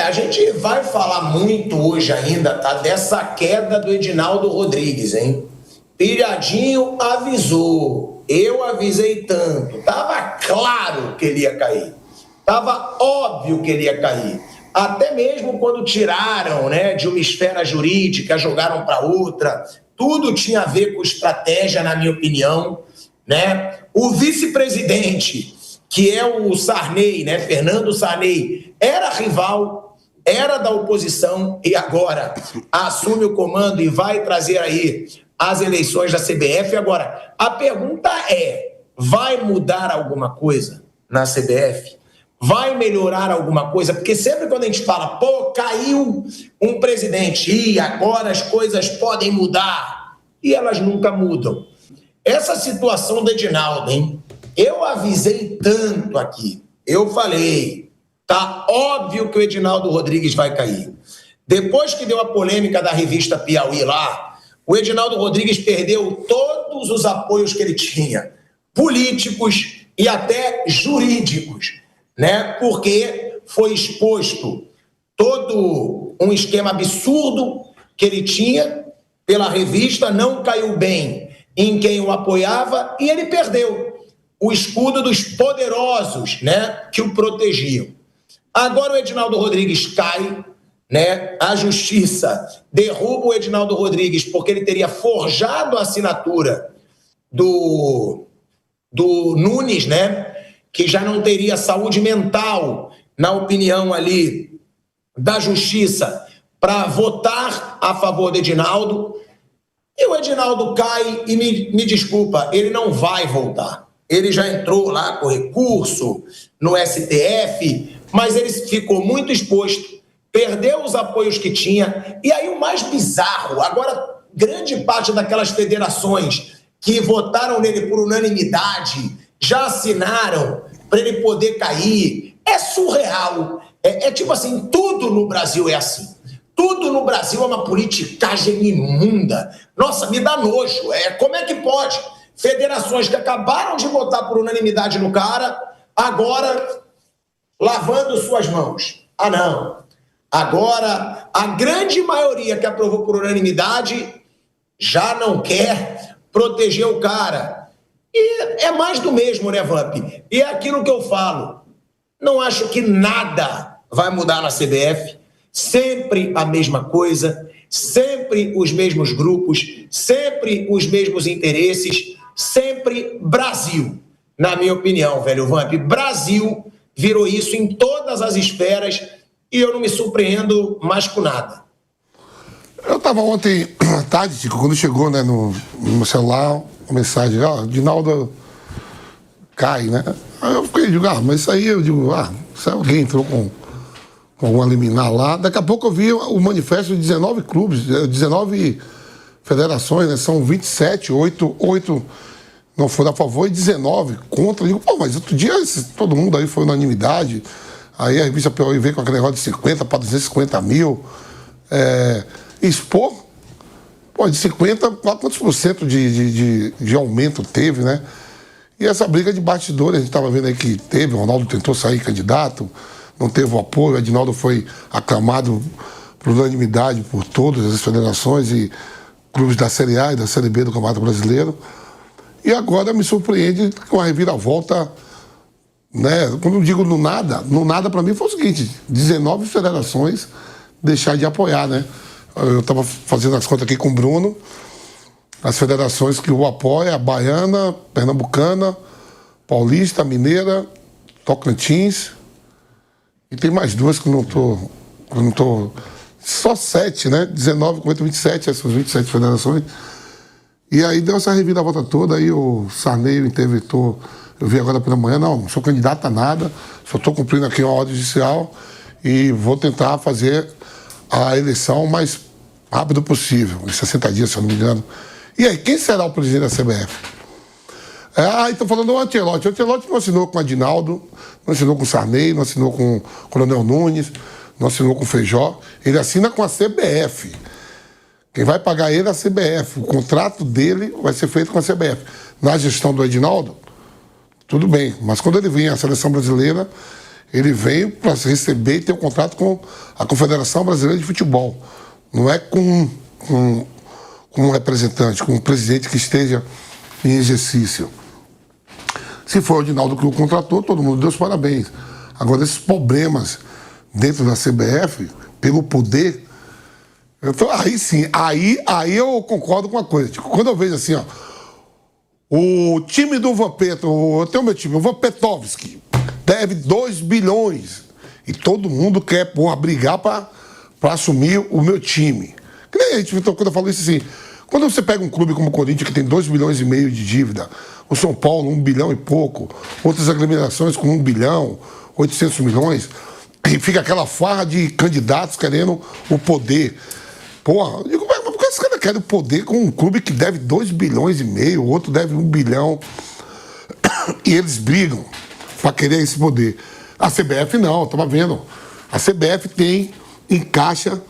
A gente vai falar muito hoje ainda, tá? Dessa queda do Edinaldo Rodrigues, hein? Pilhadinho avisou, eu avisei tanto, tava claro que ele ia cair, tava óbvio que ele ia cair. Até mesmo quando tiraram, né, de uma esfera jurídica, jogaram para outra, tudo tinha a ver com estratégia, na minha opinião, né? O vice-presidente, que é o Sarney, né, Fernando Sarney, era rival, era da oposição e agora assume o comando e vai trazer aí as eleições da CBF. Agora, a pergunta é, vai mudar alguma coisa na CBF? Vai melhorar alguma coisa? Porque sempre quando a gente fala, caiu um presidente e agora as coisas podem mudar, e elas nunca mudam. Essa situação do Edinaldo, hein? Eu avisei tanto aqui, eu falei, tá óbvio que o Edinaldo Rodrigues vai cair. Depois que deu a polêmica da revista Piauí lá, o Edinaldo Rodrigues perdeu todos os apoios que ele tinha, políticos e até jurídicos, né? Porque foi exposto todo um esquema absurdo que ele tinha pela revista, não caiu bem em quem o apoiava e ele perdeu o escudo dos poderosos, né, que o protegiam. Agora o Edinaldo Rodrigues cai, né? A justiça derruba o Edinaldo Rodrigues porque ele teria forjado a assinatura do Nunes, né? Que já não teria saúde mental, na opinião ali da justiça, para votar a favor do Edinaldo. E o Edinaldo cai e me desculpa, ele não vai voltar. Ele já entrou lá com recurso no STF, mas ele ficou muito exposto, perdeu os apoios que tinha. E aí o mais bizarro, agora grande parte daquelas federações que votaram nele por unanimidade já assinaram para ele poder cair. É surreal. É tipo assim, tudo no Brasil é assim. Tudo no Brasil é uma politicagem imunda. Nossa, me dá nojo. Como é que pode? Federações que acabaram de votar por unanimidade no cara, agora lavando suas mãos. Ah, não. Agora, a grande maioria que aprovou por unanimidade já não quer proteger o cara. E é mais do mesmo, né, Vamp? E é aquilo que eu falo. Não acho que nada vai mudar na CBF. Sempre a mesma coisa, sempre os mesmos grupos, sempre os mesmos interesses, sempre Brasil, na minha opinião, velho Vamp. Brasil virou isso em todas as esferas e eu não me surpreendo mais com nada. Eu estava ontem à tarde, Chico, quando chegou, né, no celular, uma mensagem, Edinaldo cai, né? Aí eu fiquei, mas isso aí, eu digo, se alguém entrou com alguma liminar lá. Daqui a pouco eu vi o manifesto de 19 clubes, 19 federações, né? São 27, 8 não foram a favor e 19 contra. Eu digo, mas outro dia todo mundo aí foi unanimidade. Aí a revista Piauí veio com aquele negócio de 50 para 250 mil. Expor, de 50, quantos por cento de aumento teve, né? E essa briga de bastidores, a gente estava vendo aí que teve, o Ronaldo tentou sair candidato, não teve o apoio, o Edinaldo foi aclamado por unanimidade por todas as federações e clubes da Série A e da Série B do Campeonato Brasileiro. E agora me surpreende com a reviravolta, né? Quando eu digo no nada para mim foi o seguinte, 19 federações deixar de apoiar, né? Eu estava fazendo as contas aqui com o Bruno, as federações que o apoiam, a Baiana, Pernambucana, Paulista, Mineira, Tocantins, e tem mais duas que eu não tô... Só 7, né? 19 com 27, essas 27 federações. E aí deu essa reviravolta toda, aí o Sarney interventou, eu vi agora pela manhã, não sou candidato a nada, só estou cumprindo aqui uma ordem judicial e vou tentar fazer a eleição o mais rápido possível, em 60 dias, se eu não me engano. E aí, quem será o presidente da CBF? Estão falando do Ancelotti. O Ancelotti não assinou com o Edinaldo, não assinou com o Sarney, não assinou com o Coronel Nunes, não assinou com o Feijó. Ele assina com a CBF. Quem vai pagar ele é a CBF. O contrato dele vai ser feito com a CBF. Na gestão do Edinaldo, tudo bem. Mas quando ele vem à seleção brasileira, Ele veio para receber e ter um contrato com a Confederação Brasileira de Futebol. Não é com um representante, com um presidente que esteja em exercício. Se foi o Edinaldo que o contratou, todo mundo deu os parabéns. Agora, esses problemas dentro da CBF, pelo poder, aí sim, aí eu concordo com uma coisa. Tipo, quando eu vejo assim, ó, o time do Vampeta, eu tenho meu time, o Vampetovski, deve 2 bilhões. E todo mundo quer, brigar para assumir o meu time. Que nem a gente, então, quando eu falo isso assim, quando você pega um clube como o Corinthians, que tem 2,5 bilhões de dívida, o São Paulo, 1 bilhão e pouco, outras aglomerações com 1 bilhão, 800 milhões, e fica aquela farra de candidatos querendo o poder. Porra, eu digo, mas por que esses caras querem o poder com um clube que deve 2,5 bilhões, o outro deve 1 bilhão, e eles brigam para querer esse poder. A CBF não, eu estava vendo. A CBF tem em caixa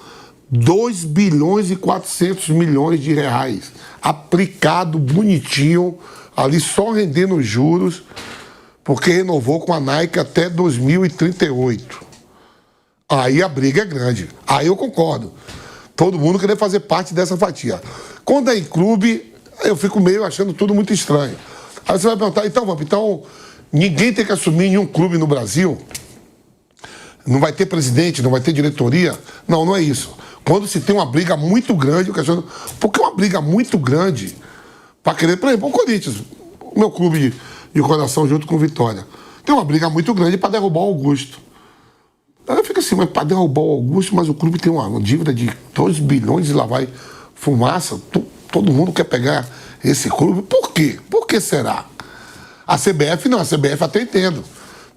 2 bilhões e 400 milhões de reais, aplicado bonitinho, ali só rendendo juros, porque renovou com a Nike até 2038. Aí a briga é grande. Aí eu concordo. Todo mundo querer fazer parte dessa fatia. Quando é em clube, eu fico meio achando tudo muito estranho. Aí você vai perguntar, então, ninguém tem que assumir nenhum clube no Brasil? Não vai ter presidente, não vai ter diretoria? Não, não é isso. Quando se tem uma briga muito grande, eu questiono, por que uma briga muito grande para querer, por exemplo, o Corinthians, o meu clube de coração junto com o Vitória, tem uma briga muito grande para derrubar o Augusto. Aí eu fico assim, mas para derrubar o Augusto, mas o clube tem uma dívida de 2 bilhões e lá vai fumaça, todo mundo quer pegar esse clube. Por quê? Por que será? A CBF não, a CBF até entendo.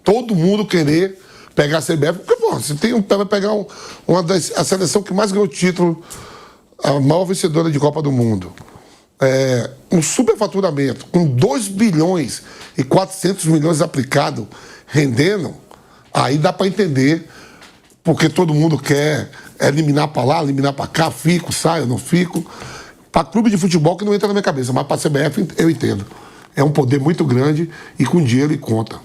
Todo mundo querer pegar a CBF, porque, pô, você vai pegar a seleção que mais ganhou título, a maior vencedora de Copa do Mundo. Um superfaturamento, com 2 bilhões e 400 milhões aplicado, rendendo, aí dá para entender, porque todo mundo quer eliminar para lá, eliminar para cá, fico, saio, não fico. Para clube de futebol que não entra na minha cabeça, mas para a CBF eu entendo. É um poder muito grande e com dinheiro e conta.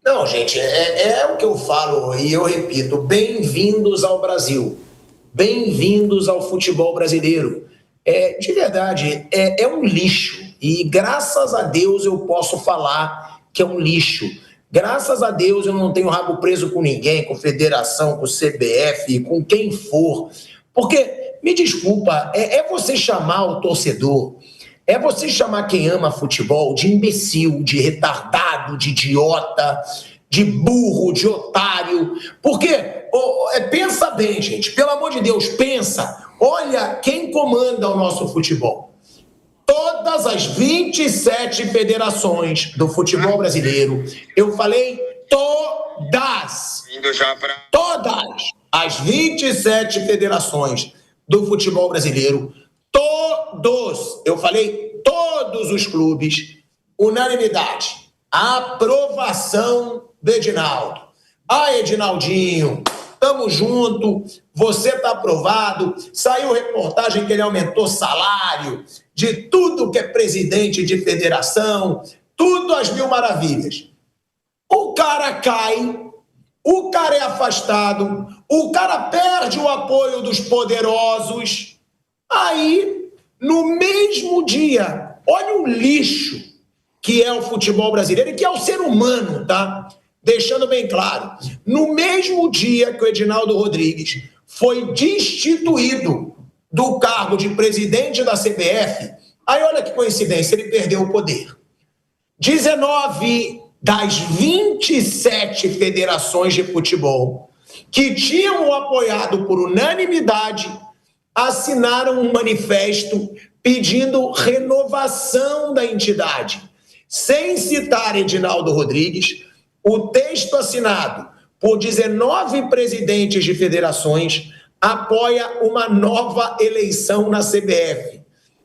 Não, gente, é o que eu falo e eu repito, bem-vindos ao Brasil, bem-vindos ao futebol brasileiro. De verdade, é um lixo e graças a Deus eu posso falar que é um lixo. Graças a Deus eu não tenho rabo preso com ninguém, com federação, com CBF, com quem for, porque, me desculpa, é você chamar o torcedor, é você chamar quem ama futebol de imbecil, de retardado, de idiota, de burro, de otário. Porque, pensa bem, gente, pelo amor de Deus, pensa. Olha quem comanda o nosso futebol. Todas as 27 federações do futebol brasileiro, eu falei todas. Todas as 27 federações do futebol brasileiro, eu falei todos os clubes, unanimidade, aprovação do Edinaldo. Edinaldinho, tamo junto, você tá aprovado, saiu reportagem que ele aumentou salário, de tudo que é presidente de federação, tudo às mil maravilhas. O cara cai, o cara é afastado, o cara perde o apoio dos poderosos, aí, no mesmo dia, olha o lixo que é o futebol brasileiro e que é o ser humano, tá? Deixando bem claro, no mesmo dia que o Edinaldo Rodrigues foi destituído do cargo de presidente da CBF, aí olha que coincidência, ele perdeu o poder. 19 das 27 federações de futebol que tinham o apoiado por unanimidade assinaram um manifesto pedindo renovação da entidade. Sem citar Edinaldo Rodrigues, o texto assinado por 19 presidentes de federações apoia uma nova eleição na CBF,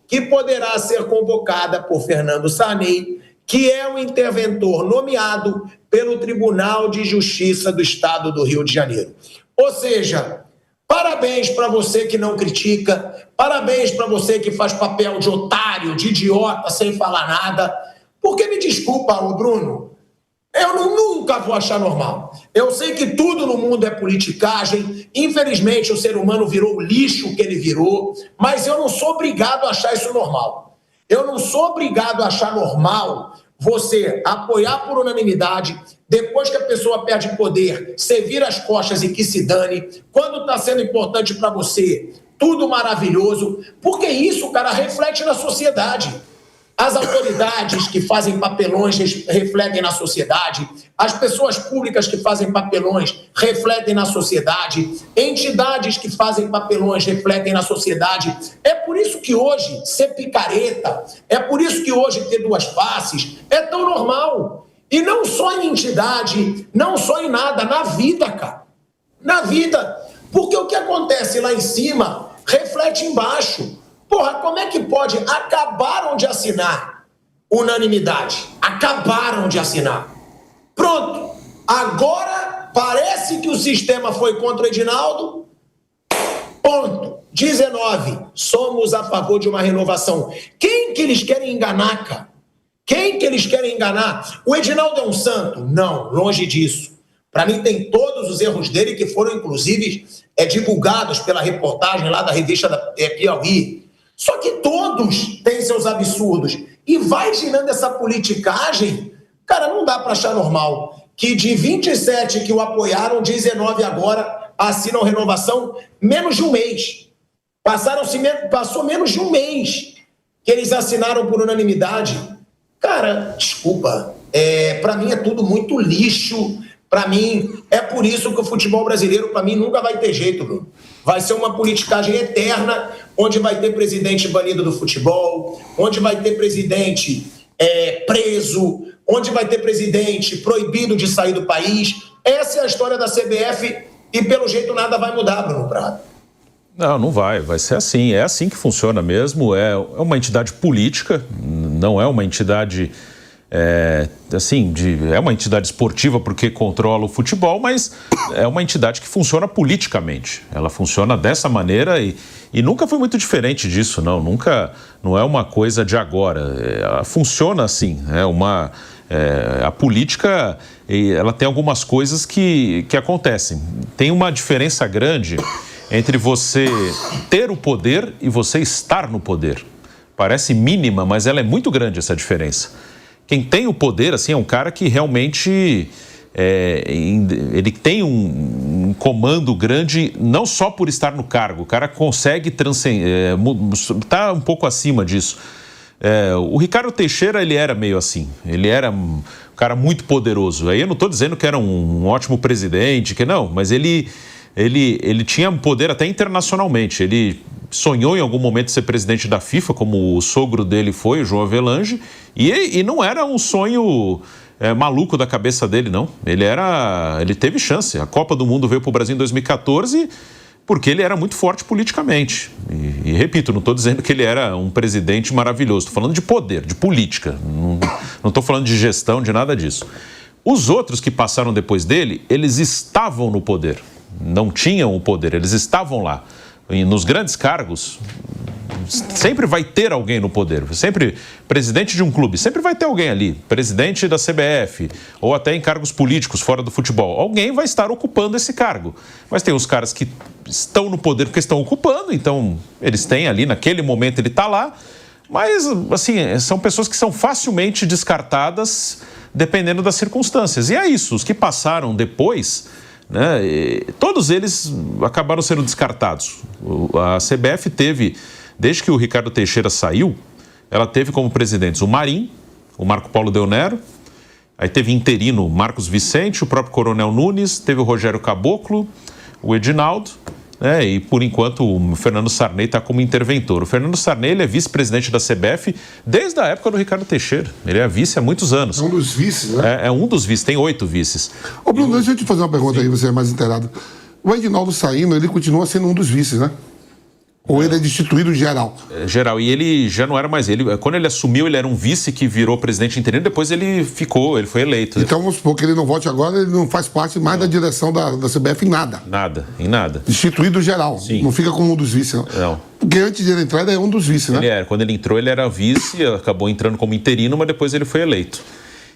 que poderá ser convocada por Fernando Sarney, que é o interventor nomeado pelo Tribunal de Justiça do Estado do Rio de Janeiro. Ou seja, parabéns para você que não critica, parabéns para você que faz papel de otário, de idiota, sem falar nada, porque me desculpa, Bruno, Eu nunca vou achar normal. Eu sei que tudo no mundo é politicagem. Infelizmente, o ser humano virou o lixo que ele virou, mas eu não sou obrigado a achar isso normal. Eu não sou obrigado a achar normal você apoiar por unanimidade, depois que a pessoa perde poder, você vira as costas e que se dane. Quando está sendo importante para você, tudo maravilhoso, porque isso, cara, reflete na sociedade. As autoridades que fazem papelões refletem na sociedade, as pessoas públicas que fazem papelões refletem na sociedade, entidades que fazem papelões refletem na sociedade. É por isso que hoje ser picareta, é por isso que hoje ter duas faces é tão normal. E não só em entidade, não só em nada, na vida, cara. Na vida. Porque o que acontece lá em cima reflete embaixo. Porra, como é que pode? Acabaram de assinar unanimidade. Acabaram de assinar. Pronto. Agora parece que o sistema foi contra o Edinaldo. Ponto. 19. Somos a favor de uma renovação. Quem que eles querem enganar, cara? Quem que eles querem enganar? O Edinaldo é um santo? Não, longe disso. Para mim tem todos os erros dele que foram, inclusive, divulgados pela reportagem lá da revista da Piauí. Só que todos têm seus absurdos. E vai girando essa politicagem, cara, não dá para achar normal que de 27 que o apoiaram, 19 agora assinam renovação, menos de um mês. Passou menos de um mês que eles assinaram por unanimidade. Cara, desculpa, para mim é tudo muito lixo. Para mim, é por isso que o futebol brasileiro, para mim, nunca vai ter jeito, Bruno. Vai ser uma politicagem eterna, onde vai ter presidente banido do futebol, onde vai ter presidente preso, onde vai ter presidente proibido de sair do país. Essa é a história da CBF e, pelo jeito, nada vai mudar, Bruno Prado. Não vai ser assim. É assim que funciona mesmo. É uma entidade política, não é uma entidade... É uma entidade esportiva porque controla o futebol, mas é uma entidade que funciona politicamente. Ela funciona dessa maneira e nunca foi muito diferente disso, não. Não é uma coisa de agora. Ela funciona assim. A política, ela tem algumas coisas que acontecem. Tem uma diferença grande entre você ter o poder e você estar no poder. Parece mínima, mas ela é muito grande, essa diferença. Quem tem o poder, assim, é um cara que realmente ele tem um comando grande, não só por estar no cargo. O cara consegue tá um pouco acima disso. O Ricardo Teixeira, ele era meio assim. Ele era um cara muito poderoso. Aí eu não estou dizendo que era um ótimo presidente, mas ele tinha poder até internacionalmente. Ele sonhou em algum momento ser presidente da FIFA, como o sogro dele foi, o João Avelange, e não era um sonho maluco da cabeça dele, não. Ele teve chance. A Copa do Mundo veio para o Brasil em 2014 porque ele era muito forte politicamente. E repito, não estou dizendo que ele era um presidente maravilhoso. Estou falando de poder, de política. Não estou falando de gestão, de nada disso. Os outros que passaram depois dele, eles estavam no poder. Não tinham o poder, eles estavam lá. E nos grandes cargos, sempre vai ter alguém no poder. Sempre, presidente de um clube, sempre vai ter alguém ali. Presidente da CBF, ou até em cargos políticos fora do futebol. Alguém vai estar ocupando esse cargo. Mas tem os caras que estão no poder porque estão ocupando, então eles têm ali, naquele momento ele está lá. Mas, assim, são pessoas que são facilmente descartadas dependendo das circunstâncias. E é isso, os que passaram depois... todos eles acabaram sendo descartados. A CBF teve, desde que o Ricardo Teixeira saiu, ela teve como presidentes o Marim, o Marco Paulo Del Nero, aí teve interino Marcos Vicente, o próprio Coronel Nunes, teve o Rogério Caboclo, o Edinaldo, e por enquanto o Fernando Sarney está como interventor. O Fernando Sarney, ele é vice-presidente da CBF desde a época do Ricardo Teixeira. Ele é vice há muitos anos. É um dos vices, né? É um dos vices, tem 8 vices. Ô Bruno, deixa eu te fazer uma pergunta aí, você é mais inteirado. O Edinaldo saindo, ele continua sendo um dos vices, né? Ou ele é destituído geral? Geral, e ele já não era mais ele. Quando ele assumiu, ele era um vice que virou presidente interino, depois ele foi eleito. Então vamos supor que ele não vote agora, ele não faz parte mais da direção da CBF em nada. Em nada. Destituído geral. Sim. Não fica como um dos vices, não. Não. Porque antes de ele entrar, ele é um dos vices, né? Quando ele entrou, ele era vice, acabou entrando como interino, mas depois ele foi eleito.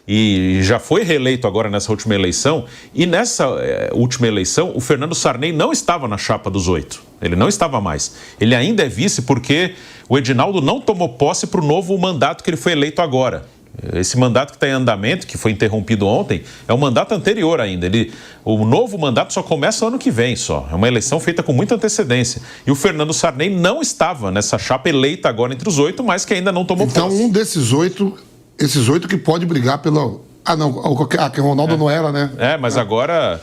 e já foi reeleito agora nessa última eleição, e nessa última eleição o Fernando Sarney não estava na chapa dos 8, ele não estava mais. Ele ainda é vice porque o Edinaldo não tomou posse para o novo mandato que ele foi eleito agora. Esse mandato que está em andamento, que foi interrompido ontem, é um mandato anterior ainda. O novo mandato só começa ano que vem só. É uma eleição feita com muita antecedência. E o Fernando Sarney não estava nessa chapa eleita agora entre os 8, mas que ainda não tomou posse. Então um desses 8, esses 8 que pode brigar pela... que o Ronaldo não era, né? Mas agora...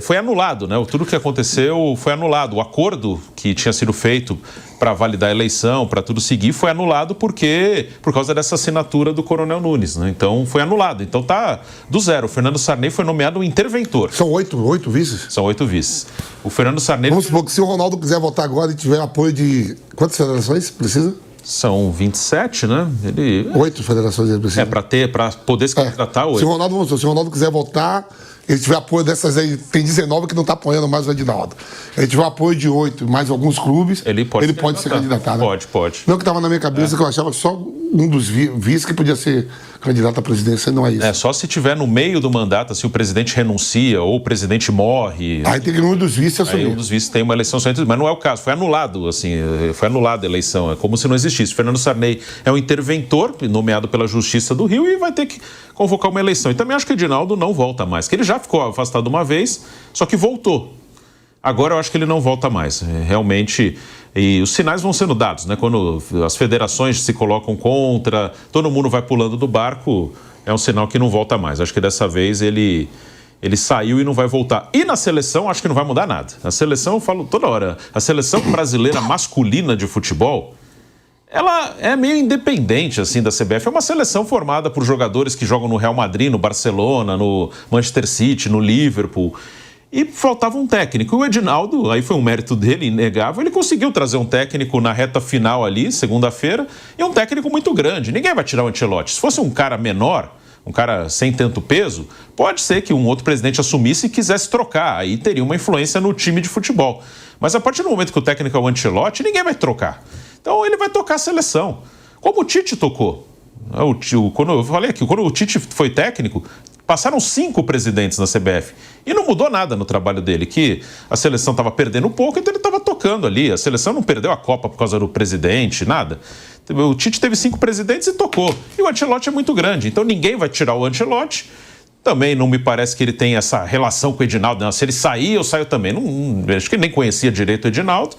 Foi anulado, né? Tudo que aconteceu foi anulado. O acordo que tinha sido feito para validar a eleição, para tudo seguir, foi anulado por causa dessa assinatura do Coronel Nunes, né? Então foi anulado. Então tá do zero. O Fernando Sarney foi nomeado um interventor. São 8 vices? São 8 vices. O Fernando Sarney... Vamos supor que se o Ronaldo quiser votar agora e tiver apoio de... Quantas federações precisa? São 27, né? 8 federações ele precisa. Para poder se candidatar 8. Se o Ronaldo quiser votar, ele tiver apoio dessas aí, tem 19 que não está apoiando mais o Edinaldo. Ele tiver apoio de 8, mais alguns clubes, ele pode ser candidatado. Pode. Não, que estava na minha cabeça que eu achava que só um dos vices que podia ser candidato à presidência, não é isso. Só se tiver no meio do mandato, assim, o presidente renuncia ou o presidente morre. Aí tem que um dos vices assumir. Aí um dos vices tem uma eleição só entre... Mas não é o caso, foi anulado, assim, foi anulada a eleição, é como se não existisse. Fernando Sarney é um interventor nomeado pela Justiça do Rio e vai ter que convocar uma eleição. E também acho que o Edinaldo não volta mais, que ele já ficou afastado uma vez, só que voltou. Agora eu acho que ele não volta mais, realmente, e os sinais vão sendo dados, né? Quando as federações se colocam contra, todo mundo vai pulando do barco, é um sinal que não volta mais. Acho que dessa vez ele saiu e não vai voltar. E na seleção, acho que não vai mudar nada. A seleção, eu falo toda hora, a seleção brasileira masculina de futebol, ela é meio independente, assim, da CBF. É uma seleção formada por jogadores que jogam no Real Madrid, no Barcelona, no Manchester City, no Liverpool. E faltava um técnico. O Edinaldo, aí foi um mérito dele, inegável, ele conseguiu trazer um técnico na reta final ali, segunda-feira, e um técnico muito grande. Ninguém vai tirar o Ancelotti. Se fosse um cara menor, um cara sem tanto peso, pode ser que um outro presidente assumisse e quisesse trocar. Aí teria uma influência no time de futebol. Mas a partir do momento que o técnico é o Ancelotti, ninguém vai trocar. Então ele vai tocar a seleção. Como o Tite tocou. Quando eu falei aqui, quando o Tite foi técnico, passaram 5 presidentes na CBF e não mudou nada no trabalho dele, que a seleção estava perdendo um pouco, então ele estava tocando ali. A seleção não perdeu a Copa por causa do presidente, nada. O Tite teve 5 presidentes e tocou. E o Ancelotti é muito grande, então ninguém vai tirar o Ancelotti. Também não me parece que ele tem essa relação com o Edinaldo. Não, se ele sair, eu saio também. Acho que ele nem conhecia direito o Edinaldo.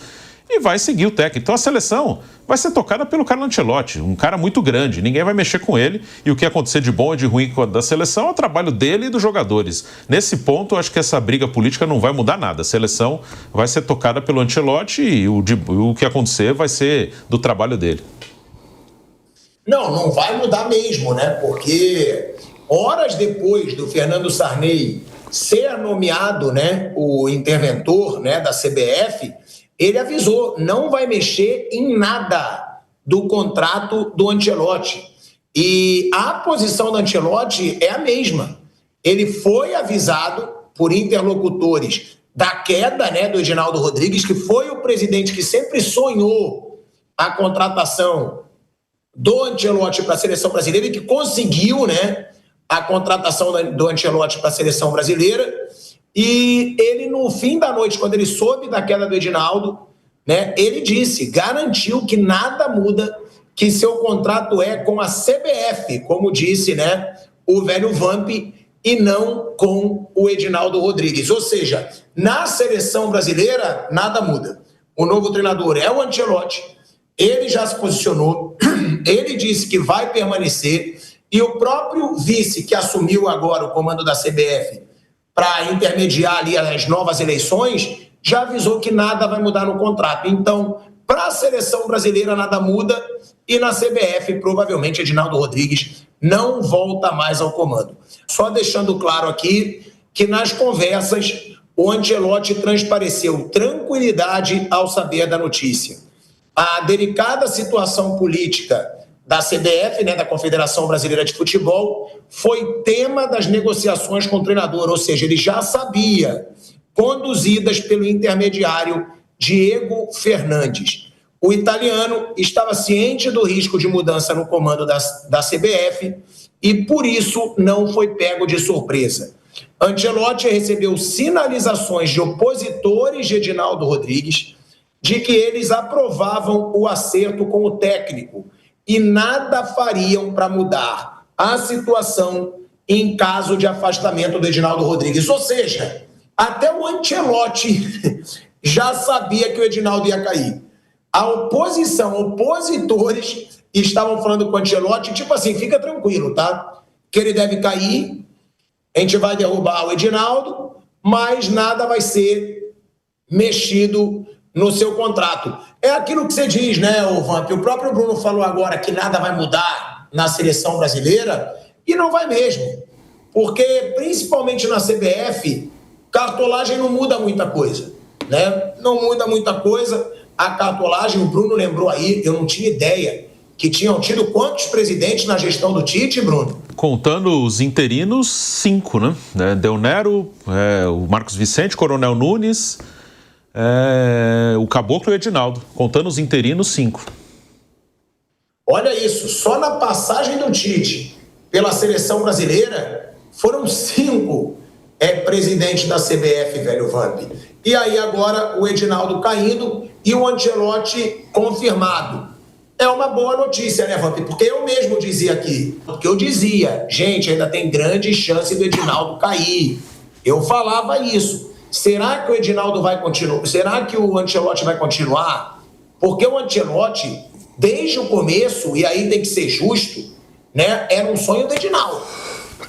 E vai seguir o técnico. Então a seleção vai ser tocada pelo Carlo Ancelotti, um cara muito grande, ninguém vai mexer com ele, e o que acontecer de bom ou de ruim da seleção é o trabalho dele e dos jogadores. Nesse ponto, eu acho que essa briga política não vai mudar nada. A seleção vai ser tocada pelo Ancelotti e o que acontecer vai ser do trabalho dele. Não vai mudar mesmo, né? Porque horas depois do Fernando Sarney ser nomeado, né, o interventor, né, da CBF, ele avisou, não vai mexer em nada do contrato do Ancelotti. E a posição do Ancelotti é a mesma. Ele foi avisado por interlocutores da queda, né, do Edinaldo Rodrigues, que foi o presidente que sempre sonhou a contratação do Ancelotti para a seleção brasileira e que conseguiu, né, a contratação do Ancelotti para a seleção brasileira. E ele, no fim da noite, quando ele soube da queda do Edinaldo, né, ele garantiu que nada muda, que seu contrato é com a CBF, como disse, né, o velho Vamp, e não com o Edinaldo Rodrigues. Ou seja, na seleção brasileira, nada muda. O novo treinador é o Ancelotti, ele já se posicionou, ele disse que vai permanecer, e o próprio vice que assumiu agora o comando da CBF para intermediar ali as novas eleições, já avisou que nada vai mudar no contrato. Então, para a seleção brasileira nada muda e na CBF, provavelmente, Edinaldo Rodrigues não volta mais ao comando. Só deixando claro aqui que nas conversas o Ancelotti transpareceu tranquilidade ao saber da notícia. A delicada situação política da CBF, né, da Confederação Brasileira de Futebol, foi tema das negociações com o treinador, ou seja, ele já sabia, conduzidas pelo intermediário Diego Fernandes. O italiano estava ciente do risco de mudança no comando da CBF e por isso não foi pego de surpresa. Ancelotti recebeu sinalizações de opositores de Edinaldo Rodrigues de que eles aprovavam o acerto com o técnico e nada fariam para mudar a situação em caso de afastamento do Edinaldo Rodrigues. Ou seja, até o Ancelotti já sabia que o Edinaldo ia cair. A oposição, opositores, estavam falando com o Ancelotti, tipo assim, fica tranquilo, tá? Que ele deve cair, a gente vai derrubar o Edinaldo, mas nada vai ser mexido no seu contrato. É aquilo que você diz, né, Vamp? O próprio Bruno falou agora que nada vai mudar na seleção brasileira, e não vai mesmo. Porque, principalmente na CBF, cartolagem não muda muita coisa, né? Não muda muita coisa. A cartolagem, o Bruno lembrou aí, eu não tinha ideia que tinham tido quantos presidentes na gestão do Tite, Bruno? Contando os interinos, 5, né? Del Nero, o Marcos Vicente, Coronel Nunes, o Caboclo e o Edinaldo. Contando os interinos, 5. Olha isso, só na passagem do Tite pela seleção brasileira foram 5 presidentes da CBF, velho Vamp. E aí agora o Edinaldo caindo e o Ancelotti confirmado. É uma boa notícia, né, Vamp? Porque eu mesmo dizia aqui, porque eu dizia, gente, ainda tem grande chance do Edinaldo cair. Eu falava isso. Será que o Edinaldo vai continuar? Será que o Ancelotti vai continuar? Porque o Ancelotti, desde o começo, e aí tem que ser justo, né, era um sonho do Edinaldo.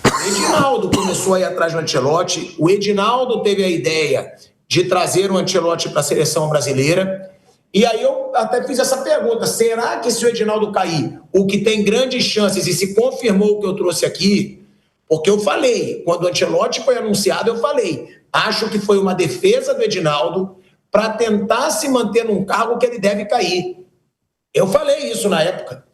O Edinaldo começou a ir atrás do Ancelotti, o Edinaldo teve a ideia de trazer o Ancelotti para a seleção brasileira. E aí eu até fiz essa pergunta, será que se o Edinaldo cair, o que tem grandes chances, e se confirmou o que eu trouxe aqui, porque eu falei, quando o Ancelotti foi anunciado, eu falei, acho que foi uma defesa do Edinaldo para tentar se manter num cargo que ele deve cair. Eu falei isso na época.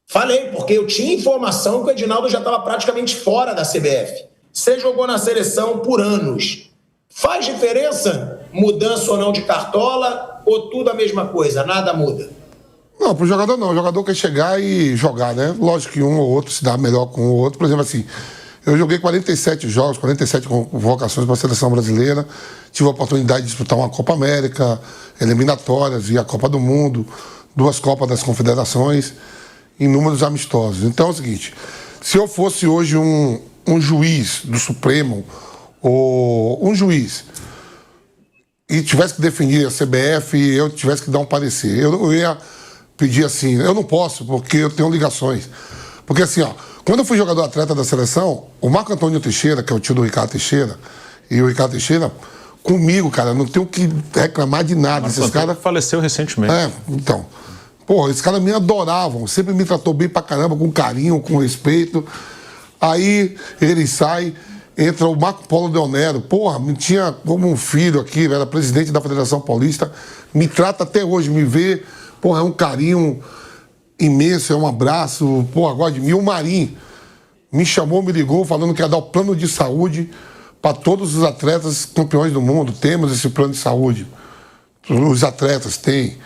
Falei, porque eu tinha informação que o Edinaldo já estava praticamente fora da CBF. Você jogou na seleção por anos. Faz diferença mudança ou não de cartola ou tudo a mesma coisa, nada muda? Não, pro jogador não. O jogador quer chegar e jogar, né? Lógico que um ou outro se dá melhor com o outro. Por exemplo, assim, eu joguei 47 jogos, 47 convocações para a seleção brasileira. Tive a oportunidade de disputar uma Copa América, eliminatórias e a Copa do Mundo, 2 Copas das Confederações, inúmeros amistosos. Então é o seguinte, se eu fosse hoje um juiz do Supremo, ou um juiz, e tivesse que definir a CBF, eu tivesse que dar um parecer, eu ia pedir assim, eu não posso, porque eu tenho ligações. Porque assim, ó, quando eu fui jogador atleta da seleção, o Marco Antônio Teixeira, que é o tio do Ricardo Teixeira, e o Ricardo Teixeira, comigo, cara, não tenho que reclamar de nada. Esses caras faleceu recentemente. Então. Porra, esses caras me adoravam, sempre me tratou bem pra caramba, com carinho, com respeito. Aí ele sai, entra o Marco Polo Del Nero, porra, me tinha como um filho aqui, era presidente da Federação Paulista, me trata até hoje, me vê, porra, é um carinho imenso, é um abraço, porra, gosta de mim. O Marinho me chamou, me ligou, falando que ia dar o plano de saúde para todos os atletas campeões do mundo. Temos esse plano de saúde. Os atletas têm.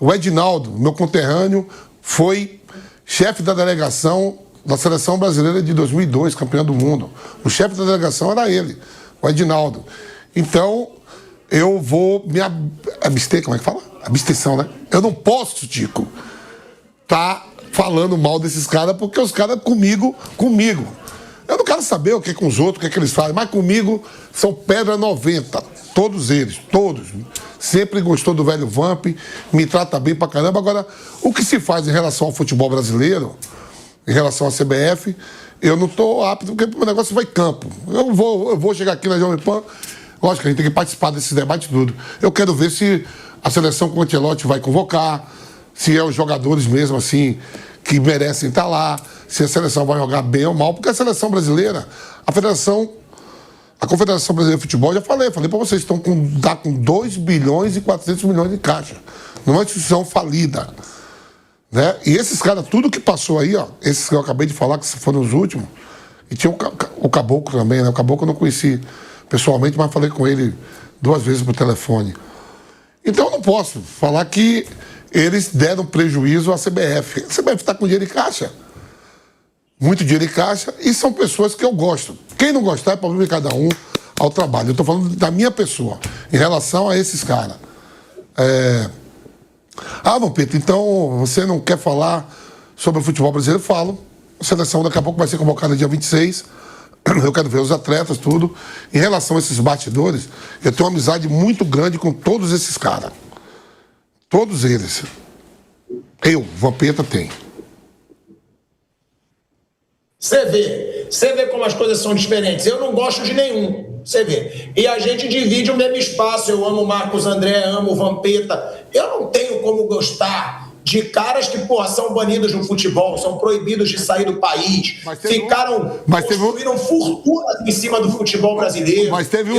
O Edinaldo, meu conterrâneo, foi chefe da delegação da Seleção Brasileira de 2002, campeão do mundo. O chefe da delegação era ele, o Edinaldo. Então, eu vou me abster, como é que fala? Abstenção, né? Eu não posso, Tico, tá falando mal desses caras, porque os caras comigo. Eu não quero saber o que é com os outros, o que é que eles fazem, mas comigo são pedra 90, todos eles, todos. Sempre gostou do velho Vamp, me trata bem pra caramba. Agora, o que se faz em relação ao futebol brasileiro, em relação à CBF, eu não tô apto, porque o negócio vai campo. Eu vou chegar aqui na Jovem Pan, lógico que a gente tem que participar desse debate tudo. Eu quero ver se a seleção com o Ancelotti vai convocar, se é os jogadores mesmo assim que merecem estar lá, se a seleção vai jogar bem ou mal, porque a seleção brasileira, a Confederação Brasileira de Futebol, já falei para vocês, estão com 2 bilhões e 400 milhões de caixa, numa instituição falida, né? E esses caras, tudo que passou aí, ó, esses que eu acabei de falar, que foram os últimos, e tinha o Caboclo também, né? O Caboclo eu não conheci pessoalmente, mas falei com ele 2 vezes por telefone. Então eu não posso falar que eles deram prejuízo à CBF. A CBF está com dinheiro em caixa. muito dinheiro em caixa, e são pessoas que eu gosto. Quem não gostar é problema de cada um ao trabalho. Eu estou falando da minha pessoa, em relação a esses caras. Vampeta, então você não quer falar sobre o futebol brasileiro? Eu falo. A seleção daqui a pouco vai ser convocada dia 26. Eu quero ver os atletas, tudo. Em relação a esses bastidores, eu tenho uma amizade muito grande com todos esses caras. Todos eles. Vampeta, tem. Você vê como as coisas são diferentes. Eu não gosto de nenhum, você vê. E a gente divide o mesmo espaço. Eu amo o Marcos André, amo o Vampeta. Eu não tenho como gostar de caras que, são banidos no futebol, são proibidos de sair do país, construíram fortunas em cima do futebol brasileiro. Mas teve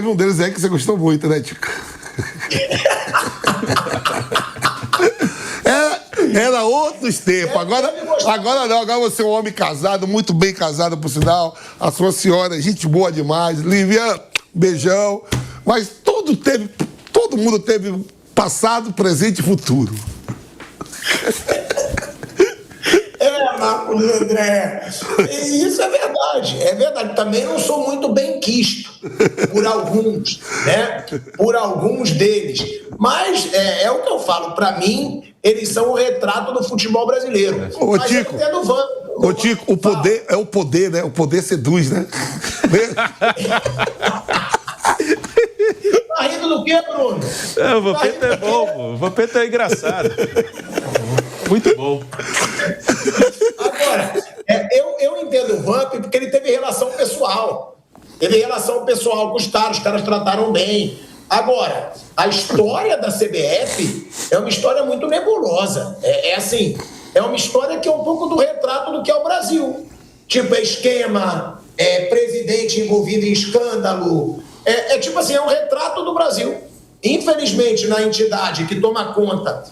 um deles aí que você gostou muito, né, Tico? Era outros tempos. Agora não. Agora você é um homem casado, muito bem casado, por sinal. A sua senhora, gente boa demais. Lívia, beijão. Mas todo mundo teve passado, presente e futuro. Marcos André. Isso é verdade. Também não sou muito bem quisto por alguns, né? Por alguns deles. Mas é o que eu falo. Para mim, eles são o retrato do futebol brasileiro. Ô, Tico, o poder é o poder, né? O poder seduz, né? Tá rindo do quê, Bruno? O Vampeta é bom, pô. O Vampeta é engraçado. Muito bom. Agora, eu entendo o Vamp porque ele teve relação pessoal. Teve relação pessoal com os caras trataram bem. Agora, a história da CBF é uma história muito nebulosa. É uma história que é um pouco do retrato do que é o Brasil. Tipo, esquema, presidente envolvido em escândalo. É um retrato do Brasil. Infelizmente, na entidade que toma conta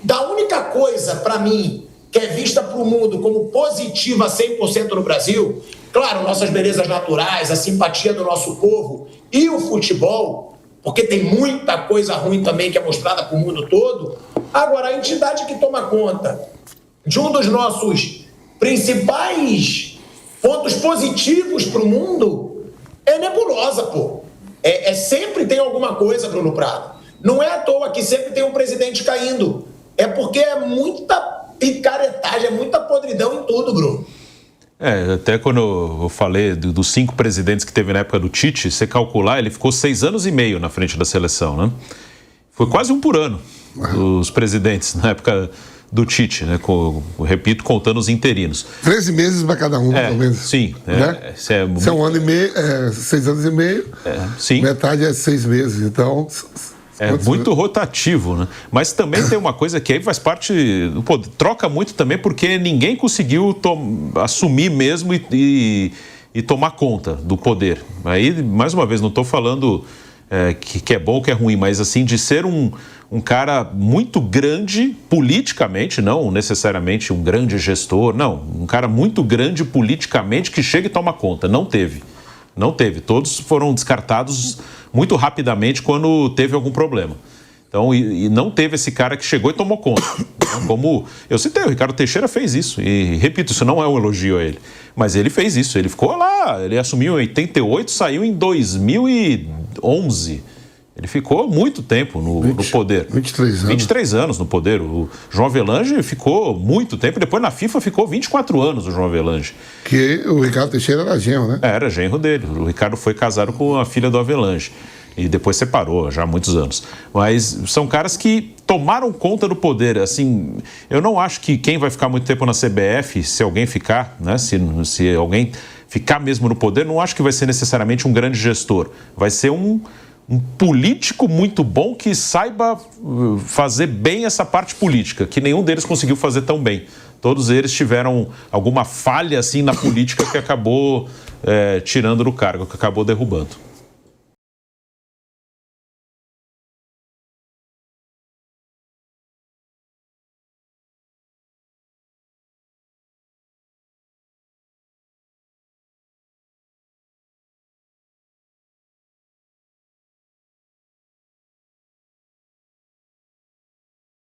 da única coisa, para mim, que é vista para o mundo como positiva 100% no Brasil, claro, nossas belezas naturais, a simpatia do nosso povo e o futebol, porque tem muita coisa ruim também que é mostrada para o mundo todo. Agora, a entidade que toma conta de um dos nossos principais pontos positivos para o mundo é nebulosa, pô. Sempre tem alguma coisa, Bruno Prado. Não é à toa que sempre tem um presidente caindo. É porque é muita picaretagem, é muita podridão em tudo, Bruno. Até quando eu falei dos 5 presidentes que teve na época do Tite, você calcular, ele ficou 6 anos e meio na frente da seleção, né? Foi quase um por ano, os presidentes na época do Tite, né? Repito, contando os interinos. 13 meses para cada um, pelo menos. Sim. Né? É um ano e meio, 6 anos e meio. Sim. Metade é 6 meses, então... É muito rotativo, né? Mas também tem uma coisa que aí faz parte... troca muito também porque ninguém conseguiu assumir mesmo e tomar conta do poder. Aí, mais uma vez, não estou falando que é bom ou que é ruim, mas assim, de ser um cara muito grande politicamente, não necessariamente um grande gestor, não. Um cara muito grande politicamente que chega e toma conta. Não teve. Todos foram descartados muito rapidamente quando teve algum problema. Então, e não teve esse cara que chegou e tomou conta. Como eu citei, o Ricardo Teixeira fez isso. E, repito, isso não é um elogio a ele. Mas ele fez isso. Ele ficou lá, ele assumiu em 88, saiu em 2011. Ele ficou muito tempo no poder. 23 anos. 23 anos no poder. O João Avelange ficou muito tempo. Depois na FIFA ficou 24 anos o João Avelange. Que o Ricardo Teixeira era genro, né? Era genro dele. O Ricardo foi casado com a filha do Avelange. E depois separou, já há muitos anos. Mas são caras que tomaram conta do poder. Assim, eu não acho que quem vai ficar muito tempo na CBF, se alguém ficar, né? Se alguém ficar mesmo no poder, não acho que vai ser necessariamente um grande gestor. Vai ser um político muito bom que saiba fazer bem essa parte política, que nenhum deles conseguiu fazer tão bem. Todos eles tiveram alguma falha assim na política que acabou tirando do cargo, que acabou derrubando.